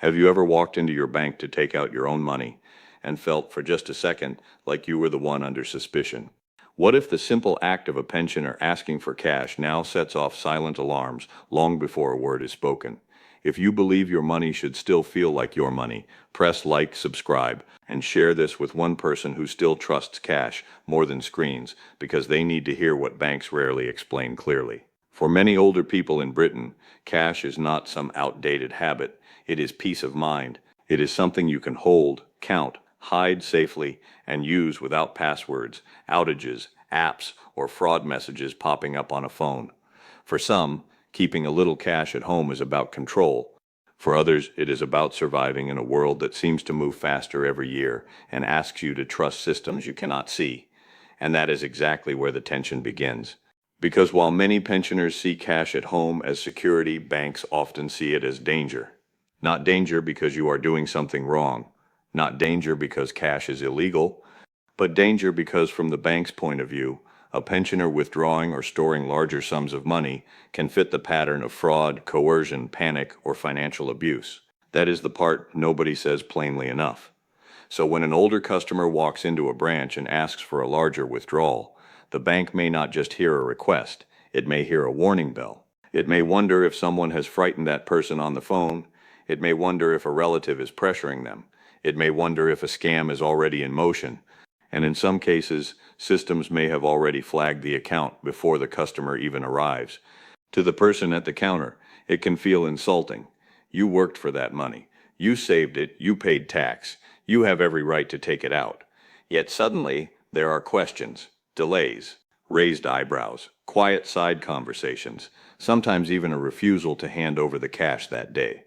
Have you ever walked into your bank to take out your own money and felt for just a second like you were the one under suspicion? What if the simple act of a pensioner asking for cash now sets off silent alarms long before a word is spoken? If you believe your money should still feel like your money, press like, subscribe, and share this with one person who still trusts cash more than screens because they need to hear what banks rarely explain clearly. For many older people in Britain, cash is not some outdated habit. It is peace of mind. It is something you can hold, count, hide safely, and use without passwords, outages, apps, or fraud messages popping up on a phone. For some, keeping a little cash at home is about control. For others, it is about surviving in a world that seems to move faster every year and asks you to trust systems you cannot see. And that is exactly where the tension begins. Because while many pensioners see cash at home as security, banks often see it as danger. Not danger because you are doing something wrong, not danger because cash is illegal, but danger because from the bank's point of view, a pensioner withdrawing or storing larger sums of money can fit the pattern of fraud, coercion, panic, or financial abuse. That is the part nobody says plainly enough. So when an older customer walks into a branch and asks for a larger withdrawal, the bank may not just hear a request, it may hear a warning bell. It may wonder if someone has frightened that person on the phone. It may wonder if a relative is pressuring them. It may wonder if a scam is already in motion. And in some cases, systems may have already flagged the account before the customer even arrives. To the person at the counter, it can feel insulting. You worked for that money. You saved it. You paid tax. You have every right to take it out. Yet suddenly, there are questions, delays, raised eyebrows, quiet side conversations, sometimes even a refusal to hand over the cash that day.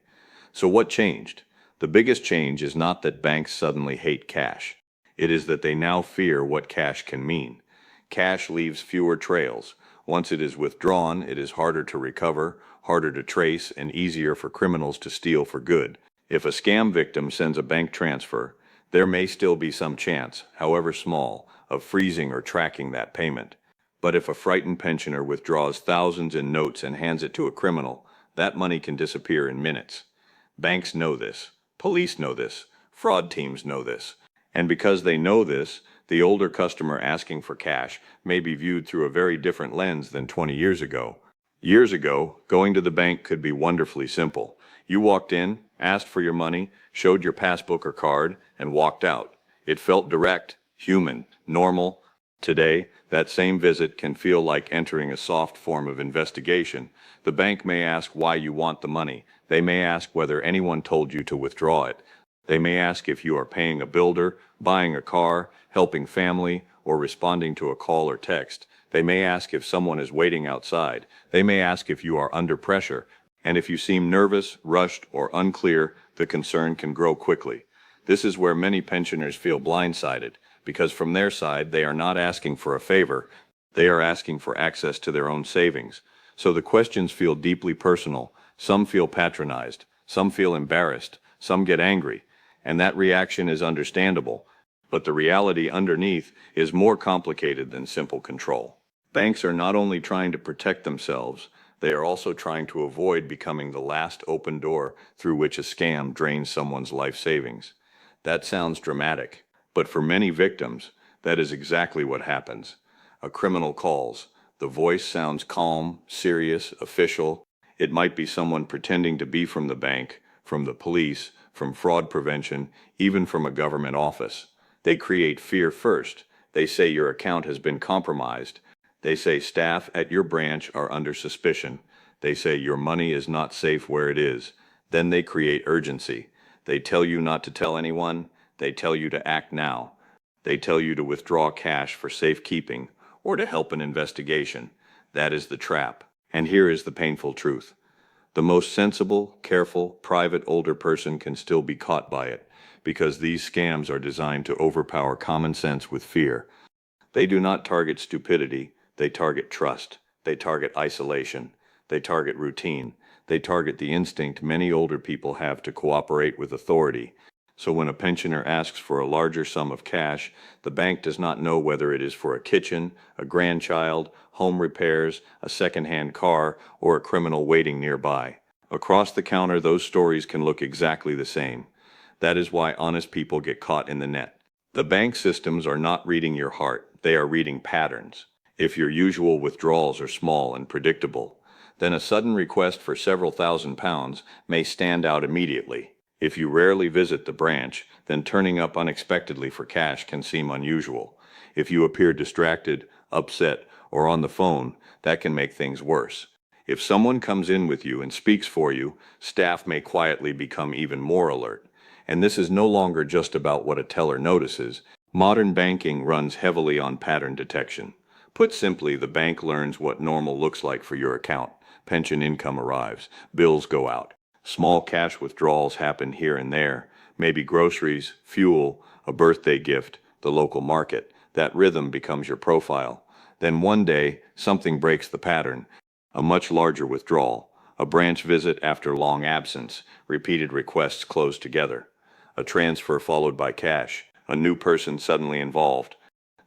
So what changed? The biggest change is not that banks suddenly hate cash. It is that they now fear what cash can mean. Cash leaves fewer trails. Once it is withdrawn, it is harder to recover, harder to trace, and easier for criminals to steal for good. If a scam victim sends a bank transfer, there may still be some chance, however small, of freezing or tracking that payment. But if a frightened pensioner withdraws thousands in notes and hands it to a criminal, that money can disappear in minutes. Banks know this. Police know this. Fraud teams know this. And because they know this, the older customer asking for cash may be viewed through a very different lens than 20 years ago. Years ago, going to the bank could be wonderfully simple. You walked in, asked for your money, showed your passbook or card, and walked out. It felt direct, human, normal. Today, that same visit can feel like entering a soft form of investigation. The bank may ask why you want the money. They may ask whether anyone told you to withdraw it. They may ask if you are paying a builder, buying a car, helping family, or responding to a call or text. They may ask if someone is waiting outside. They may ask if you are under pressure. And if you seem nervous, rushed, or unclear, the concern can grow quickly. This is where many pensioners feel blindsided, because from their side they are not asking for a favor, they are asking for access to their own savings. So the questions feel deeply personal. Some feel patronized, some feel embarrassed, some get angry. And that reaction is understandable, but the reality underneath is more complicated than simple control. Banks are not only trying to protect themselves, they are also trying to avoid becoming the last open door through which a scam drains someone's life savings. That sounds dramatic, but for many victims, that is exactly what happens. A criminal calls. The voice sounds calm, serious, official. It might be someone pretending to be from the bank, from the police, from fraud prevention, even from a government office. They create fear first. They say your account has been compromised. They say staff at your branch are under suspicion. They say your money is not safe where it is. Then they create urgency. They tell you not to tell anyone. They tell you to act now. They tell you to withdraw cash for safekeeping or to help an investigation. That is the trap. And here is the painful truth. The most sensible, careful, private older person can still be caught by it, because these scams are designed to overpower common sense with fear. They do not target stupidity, they target trust, they target isolation, they target routine, they target the instinct many older people have to cooperate with authority. So when a pensioner asks for a larger sum of cash, the bank does not know whether it is for a kitchen, a grandchild, home repairs, a second-hand car, or a criminal waiting nearby. Across the counter, those stories can look exactly the same. That is why honest people get caught in the net. The bank systems are not reading your heart, they are reading patterns. If your usual withdrawals are small and predictable, then a sudden request for several £1,000s may stand out immediately. If you rarely visit the branch, then turning up unexpectedly for cash can seem unusual. If you appear distracted, upset, or on the phone, that can make things worse. If someone comes in with you and speaks for you, staff may quietly become even more alert. And this is no longer just about what a teller notices. Modern banking runs heavily on pattern detection. Put simply, the bank learns what normal looks like for your account. Pension income arrives, bills go out, small cash withdrawals happen here and there, maybe groceries, fuel, a birthday gift, the local market. That rhythm becomes your profile. Then one day, something breaks the pattern. A much larger withdrawal, a branch visit after long absence, repeated requests close together, a transfer followed by cash, a new person suddenly involved.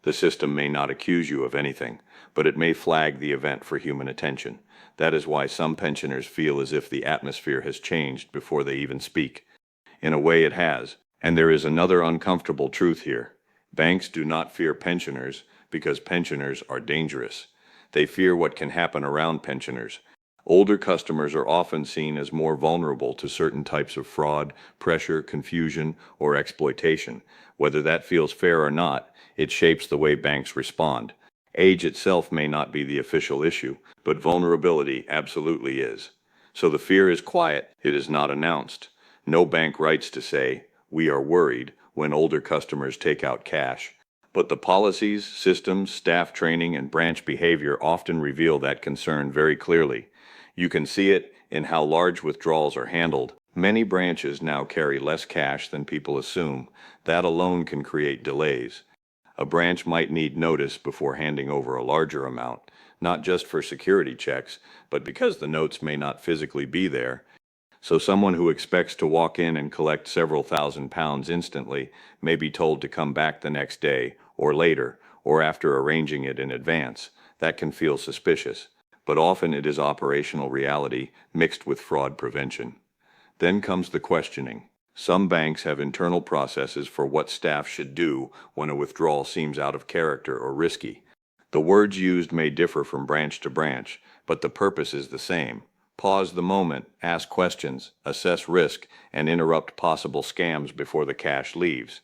The system may not accuse you of anything, but it may flag the event for human attention. That is why some pensioners feel as if the atmosphere has changed before they even speak. In a way it has. And there is another uncomfortable truth here. Banks do not fear pensioners because pensioners are dangerous. They fear what can happen around pensioners. Older customers are often seen as more vulnerable to certain types of fraud, pressure, confusion, or exploitation. Whether that feels fair or not, it shapes the way banks respond. Age itself may not be the official issue, but vulnerability absolutely is. So the fear is quiet, it is not announced. No bank writes to say, "We are worried," when older customers take out cash. But the policies, systems, staff training, and branch behavior often reveal that concern very clearly. You can see it in how large withdrawals are handled. Many branches now carry less cash than people assume. That alone can create delays. A branch might need notice before handing over a larger amount, not just for security checks, but because the notes may not physically be there. So someone who expects to walk in and collect several £1,000s instantly may be told to come back the next day, or later, or after arranging it in advance. That can feel suspicious, but often it is operational reality mixed with fraud prevention. Then comes the questioning. Some banks have internal processes for what staff should do when a withdrawal seems out of character or risky. The words used may differ from branch to branch, but the purpose is the same. Pause the moment, ask questions, assess risk, and interrupt possible scams before the cash leaves.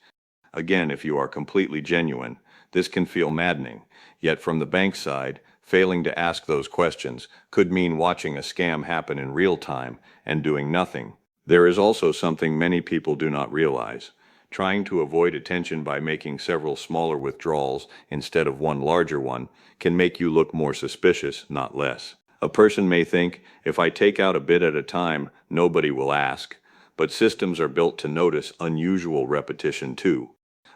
Again, if you are completely genuine, this can feel maddening. Yet from the bank side, failing to ask those questions could mean watching a scam happen in real time and doing nothing. There is also something many people do not realize. Trying to avoid attention by making several smaller withdrawals instead of one larger one can make you look more suspicious, not less. A person may think, if I take out a bit at a time, nobody will ask. But systems are built to notice unusual repetition too.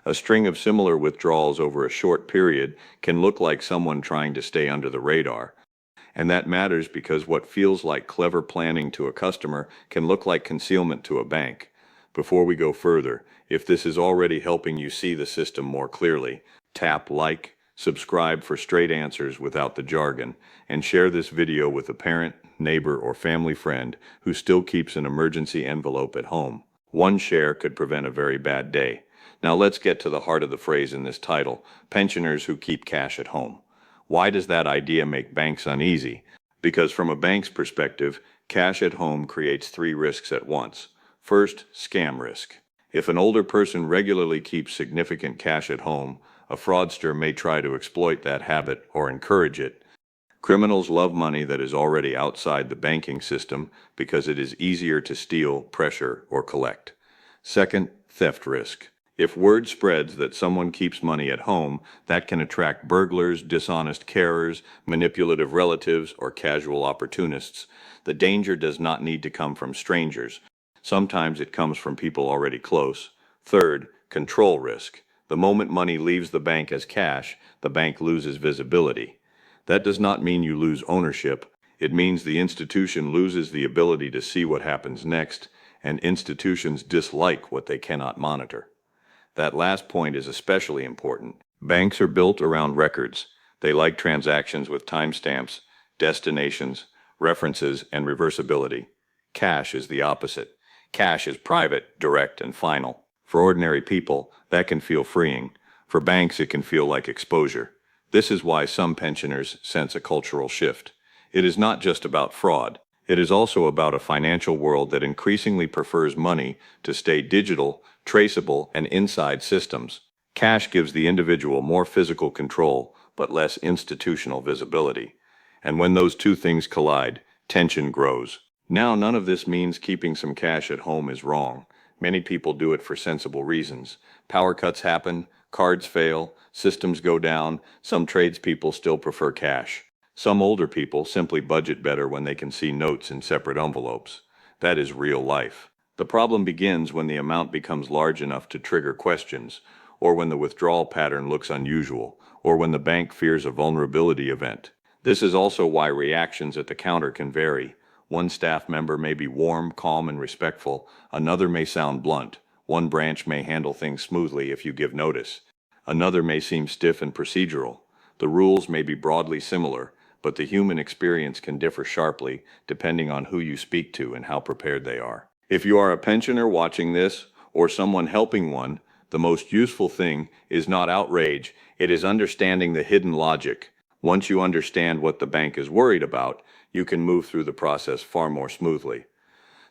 A string of similar withdrawals over a short period can look like someone trying to stay under the radar. And that matters because what feels like clever planning to a customer can look like concealment to a bank. Before we go further, if this is already helping you see the system more clearly, tap like, subscribe for straight answers without the jargon, and share this video with a parent, neighbor, or family friend who still keeps an emergency envelope at home. One share could prevent a very bad day. Now let's get to the heart of the phrase in this title, pensioners who keep cash at home. Why does that idea make banks uneasy? Because from a bank's perspective, cash at home creates three risks at once. First, scam risk. If an older person regularly keeps significant cash at home, a fraudster may try to exploit that habit or encourage it. Criminals love money that is already outside the banking system because it is easier to steal, pressure, or collect. Second, theft risk. If word spreads that someone keeps money at home, that can attract burglars, dishonest carers, manipulative relatives, or casual opportunists. The danger does not need to come from strangers. Sometimes it comes from people already close. Third, control risk. The moment money leaves the bank as cash, the bank loses visibility. That does not mean you lose ownership. It means the institution loses the ability to see what happens next, and institutions dislike what they cannot monitor. That last point is especially important. Banks are built around records. They like transactions with timestamps, destinations, references, and reversibility. Cash is the opposite. Cash is private, direct, and final. For ordinary people, that can feel freeing. For banks, it can feel like exposure. This is why some pensioners sense a cultural shift. It is not just about fraud. It is also about a financial world that increasingly prefers money to stay digital, traceable, and inside systems. Cash gives the individual more physical control, but less institutional visibility. And when those two things collide, tension grows. Now, none of this means keeping some cash at home is wrong. Many people do it for sensible reasons. Power cuts happen, cards fail, systems go down, some tradespeople still prefer cash. Some older people simply budget better when they can see notes in separate envelopes. That is real life. The problem begins when the amount becomes large enough to trigger questions, or when the withdrawal pattern looks unusual, or when the bank fears a vulnerability event. This is also why reactions at the counter can vary. One staff member may be warm, calm, and respectful. Another may sound blunt. One branch may handle things smoothly if you give notice. Another may seem stiff and procedural. The rules may be broadly similar, but the human experience can differ sharply depending on who you speak to and how prepared they are. If you are a pensioner watching this, or someone helping one, the most useful thing is not outrage, it is understanding the hidden logic. Once you understand what the bank is worried about, you can move through the process far more smoothly.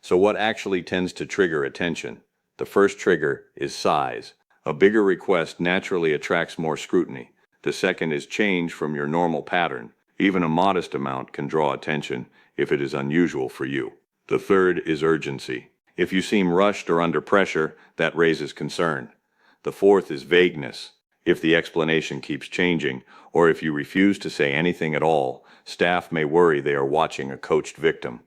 So what actually tends to trigger attention? The first trigger is size. A bigger request naturally attracts more scrutiny. The second is change from your normal pattern. Even a modest amount can draw attention if it is unusual for you. The third is urgency. If you seem rushed or under pressure, that raises concern. The fourth is vagueness. If the explanation keeps changing, or if you refuse to say anything at all, staff may worry they are watching a coached victim.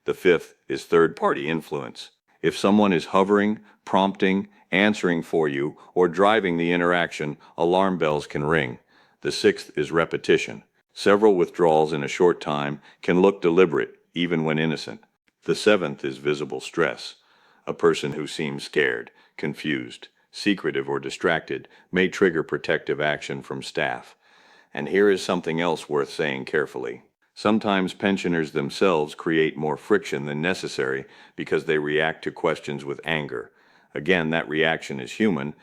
The fifth is third-party influence. If someone is hovering, prompting, answering for you, or driving the interaction, alarm bells can ring. The sixth is repetition. Several withdrawals in a short time can look deliberate, even when innocent. The seventh is visible stress. A person who seems scared, confused, secretive, or distracted may trigger protective action from staff. And here is something else worth saying carefully. Sometimes pensioners themselves create more friction than necessary because they react to questions with anger. Again, that reaction is human,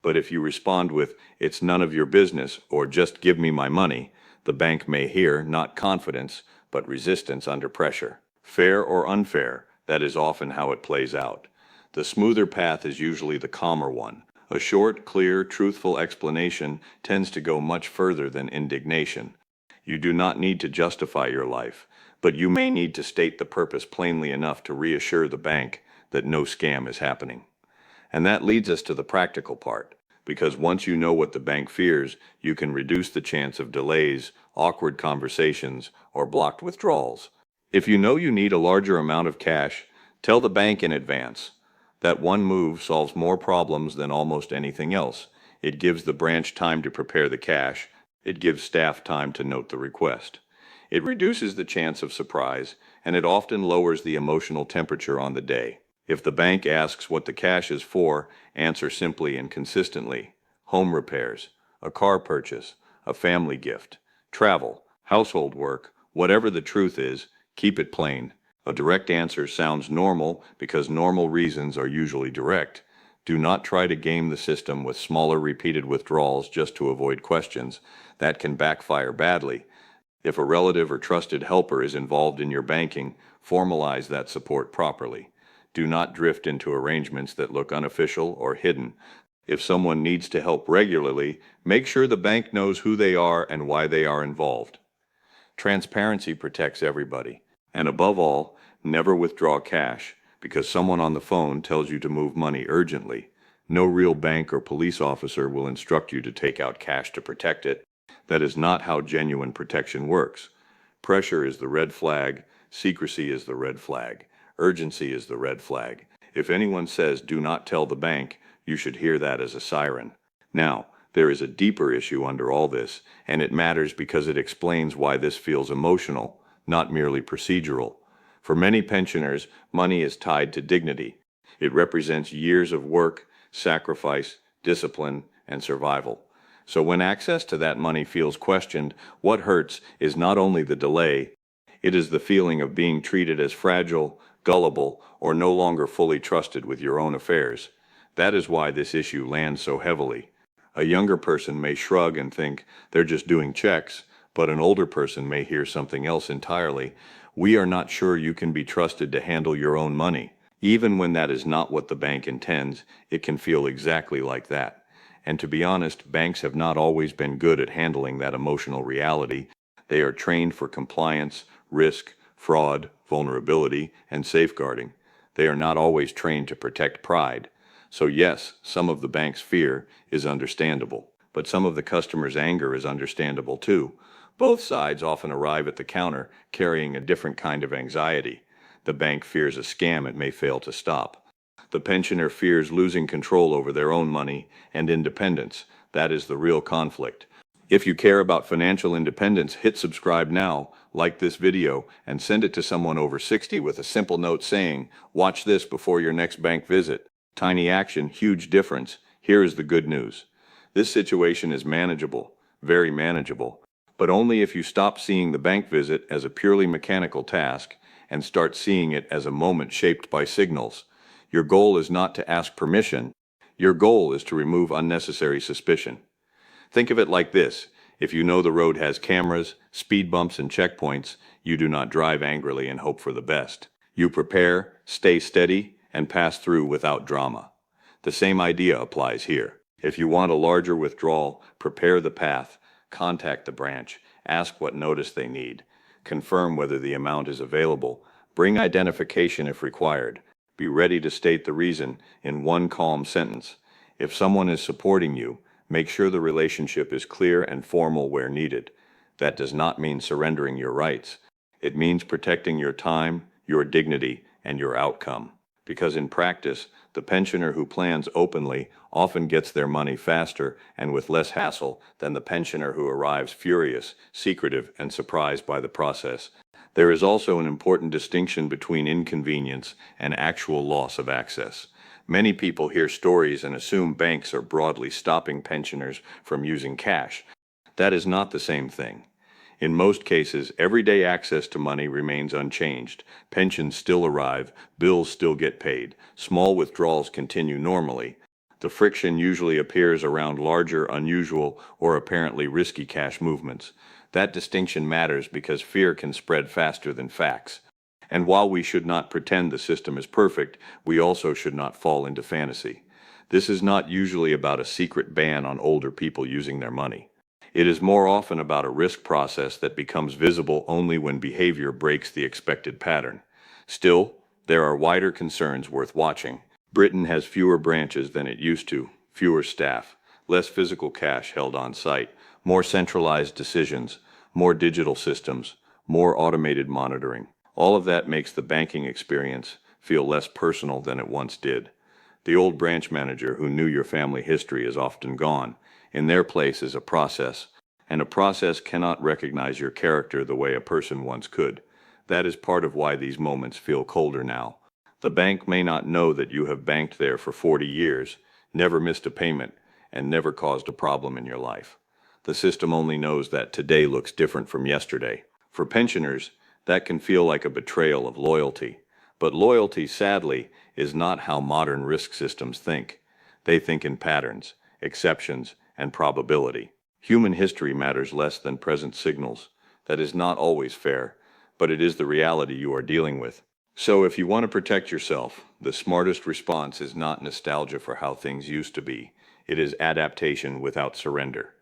but if you respond with, "It's none of your business," or "Just give me my money," the bank may hear not confidence, but resistance under pressure. Fair or unfair, that is often how it plays out. The smoother path is usually the calmer one. A short, clear, truthful explanation tends to go much further than indignation. You do not need to justify your life, but you may need to state the purpose plainly enough to reassure the bank that no scam is happening. And that leads us to the practical part, because once you know what the bank fears, you can reduce the chance of delays, awkward conversations, or blocked withdrawals. If you know you need a larger amount of cash, tell the bank in advance. That one move solves more problems than almost anything else. It gives the branch time to prepare the cash. It gives staff time to note the request. It reduces the chance of surprise, and it often lowers the emotional temperature on the day. If the bank asks what the cash is for, answer simply and consistently. Home repairs, a car purchase, a family gift, travel, household work, whatever the truth is, keep it plain. A direct answer sounds normal because normal reasons are usually direct. Do not try to game the system with smaller repeated withdrawals just to avoid questions. That can backfire badly. If a relative or trusted helper is involved in your banking, formalize that support properly. Do not drift into arrangements that look unofficial or hidden. If someone needs to help regularly, make sure the bank knows who they are and why they are involved. Transparency protects everybody. And above all, never withdraw cash because someone on the phone tells you to move money urgently. No real bank or police officer will instruct you to take out cash to protect it. That is not how genuine protection works. Pressure is the red flag. Secrecy is the red flag. Urgency is the red flag. If anyone says do not tell the bank, you should hear that as a siren. Now, there is a deeper issue under all this, and it matters because it explains why this feels emotional, not merely procedural. For many pensioners, money is tied to dignity. It represents years of work, sacrifice, discipline, and survival. So when access to that money feels questioned, what hurts is not only the delay, it is the feeling of being treated as fragile, gullible, or no longer fully trusted with your own affairs. That is why this issue lands so heavily. A younger person may shrug and think they're just doing checks, but an older person may hear something else entirely. We are not sure you can be trusted to handle your own money. Even when that is not what the bank intends, it can feel exactly like that. And to be honest, banks have not always been good at handling that emotional reality. They are trained for compliance, risk, fraud, vulnerability, and safeguarding. They are not always trained to protect pride. So yes, some of the bank's fear is understandable, but some of the customer's anger is understandable too. Both sides often arrive at the counter carrying a different kind of anxiety. The bank fears a scam it may fail to stop. The pensioner fears losing control over their own money and independence. That is the real conflict. If you care about financial independence, hit subscribe now, like this video, and send it to someone over 60 with a simple note saying, "Watch this before your next bank visit." Tiny action, huge difference. Here is the good news. This situation is manageable, very manageable, but only if you stop seeing the bank visit as a purely mechanical task and start seeing it as a moment shaped by signals. Your goal is not to ask permission. Your goal is to remove unnecessary suspicion. Think of it like this. If you know the road has cameras, speed bumps, and checkpoints, you do not drive angrily and hope for the best. You prepare, stay steady, and pass through without drama. The same idea applies here. If you want a larger withdrawal, prepare the path, contact the branch, ask what notice they need, confirm whether the amount is available, bring identification if required, be ready to state the reason in one calm sentence. If someone is supporting you, make sure the relationship is clear and formal where needed. That does not mean surrendering your rights. It means protecting your time, your dignity, and your outcome. Because in practice, the pensioner who plans openly often gets their money faster and with less hassle than the pensioner who arrives furious, secretive, and surprised by the process. There is also an important distinction between inconvenience and actual loss of access. Many people hear stories and assume banks are broadly stopping pensioners from using cash. That is not the same thing. In most cases, everyday access to money remains unchanged. Pensions still arrive, bills still get paid, small withdrawals continue normally. The friction usually appears around larger, unusual, or apparently risky cash movements. That distinction matters because fear can spread faster than facts. And while we should not pretend the system is perfect, we also should not fall into fantasy. This is not usually about a secret ban on older people using their money. It is more often about a risk process that becomes visible only when behavior breaks the expected pattern. Still, there are wider concerns worth watching. Britain has fewer branches than it used to, fewer staff, less physical cash held on site, more centralized decisions, more digital systems, more automated monitoring. All of that makes the banking experience feel less personal than it once did. The old branch manager who knew your family history is often gone. In their place is a process, and a process cannot recognize your character the way a person once could. That is part of why these moments feel colder now. The bank may not know that you have banked there for 40 years, never missed a payment, and never caused a problem in your life. The system only knows that today looks different from yesterday. For pensioners, that can feel like a betrayal of loyalty. But loyalty, sadly, is not how modern risk systems think. They think in patterns, exceptions, and probability. Human history matters less than present signals. That is not always fair, but it is the reality you are dealing with. So if you want to protect yourself, the smartest response is not nostalgia for how things used to be. It is adaptation without surrender.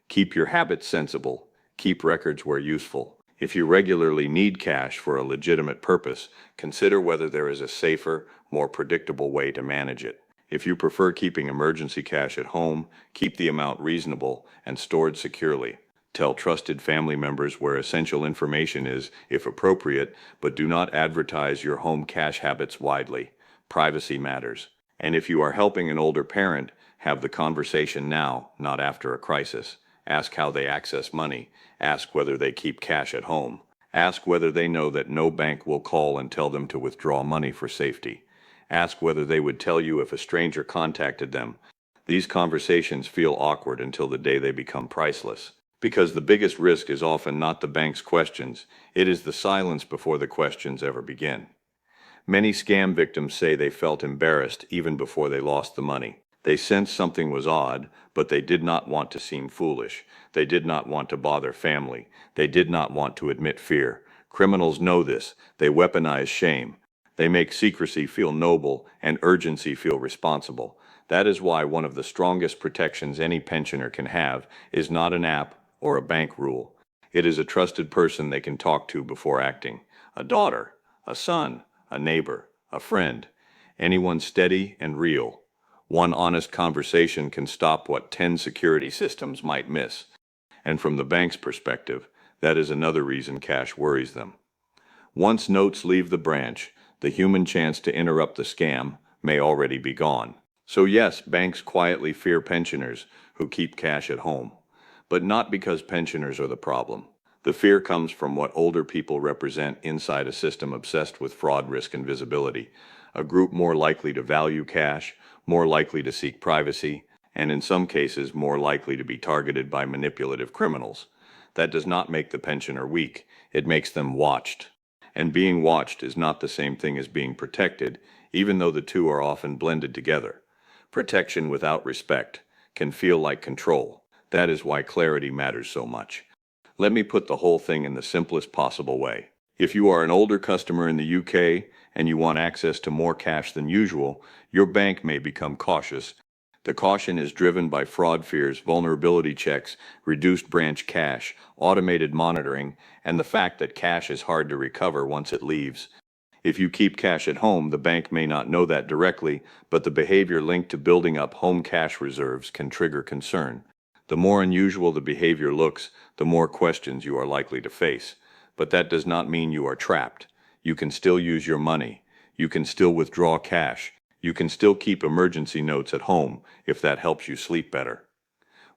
Keep your habits sensible. Keep records where useful. If you regularly need cash for a legitimate purpose, consider whether there is a safer, more predictable way to manage it. If you prefer keeping emergency cash at home, keep the amount reasonable and stored securely. Tell trusted family members where essential information is, if appropriate, but do not advertise your home cash habits widely. Privacy matters. And if you are helping an older parent, have the conversation now, not after a crisis. Ask how they access money. Ask whether they keep cash at home. Ask whether they know that no bank will call and tell them to withdraw money for safety. Ask whether they would tell you if a stranger contacted them. These conversations feel awkward until the day they become priceless. Because the biggest risk is often not the bank's questions, it is the silence before the questions ever begin. Many scam victims say they felt embarrassed even before they lost the money. They sensed something was odd, but they did not want to seem foolish. They did not want to bother family. They did not want to admit fear. Criminals know this. They weaponize shame. They make secrecy feel noble and urgency feel responsible. That is why one of the strongest protections any pensioner can have is not an app or a bank rule. It is a trusted person they can talk to before acting. A daughter, a son, a neighbor, a friend, anyone steady and real. One honest conversation can stop what 10 security systems might miss. And from the bank's perspective, that is another reason cash worries them. Once notes leave the branch, the human chance to interrupt the scam may already be gone. So yes, banks quietly fear pensioners who keep cash at home. But not because pensioners are the problem. The fear comes from what older people represent inside a system obsessed with fraud, risk, and visibility. A group more likely to value cash, more likely to seek privacy, and in some cases more likely to be targeted by manipulative criminals. That does not make the pensioner weak, it makes them watched. And being watched is not the same thing as being protected, even though the two are often blended together. Protection without respect can feel like control. That is why clarity matters so much. Let me put the whole thing in the simplest possible way. If you are an older customer in the UK and you want access to more cash than usual, your bank may become cautious. The caution is driven by fraud fears, vulnerability checks, reduced branch cash, automated monitoring, and the fact that cash is hard to recover once it leaves. If you keep cash at home, the bank may not know that directly, but the behavior linked to building up home cash reserves can trigger concern. The more unusual the behavior looks, the more questions you are likely to face. But that does not mean you are trapped. You can still use your money. You can still withdraw cash. You can still keep emergency notes at home if that helps you sleep better.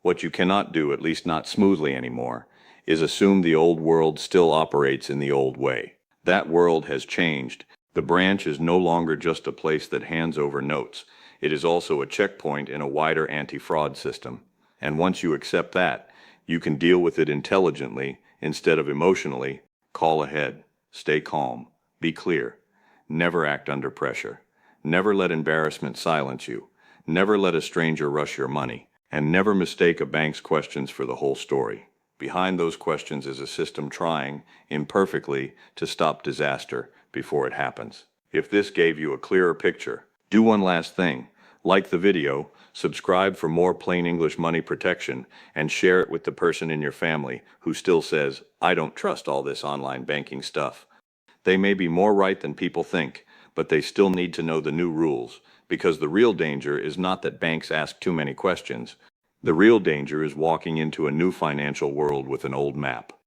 What you cannot do, at least not smoothly anymore, is assume the old world still operates in the old way. That world has changed. The branch is no longer just a place that hands over notes. It is also a checkpoint in a wider anti-fraud system. And once you accept that, you can deal with it intelligently instead of emotionally. Call ahead. Stay calm. Be clear. Never act under pressure. Never let embarrassment silence you. Never let a stranger rush your money. And never mistake a bank's questions for the whole story. Behind those questions is a system trying, imperfectly, to stop disaster before it happens. If this gave you a clearer picture, do one last thing. Like the video, subscribe for more plain English money protection, and share it with the person in your family who still says, "I don't trust all this online banking stuff." They may be more right than people think, but they still need to know the new rules, because the real danger is not that banks ask too many questions. The real danger is walking into a new financial world with an old map.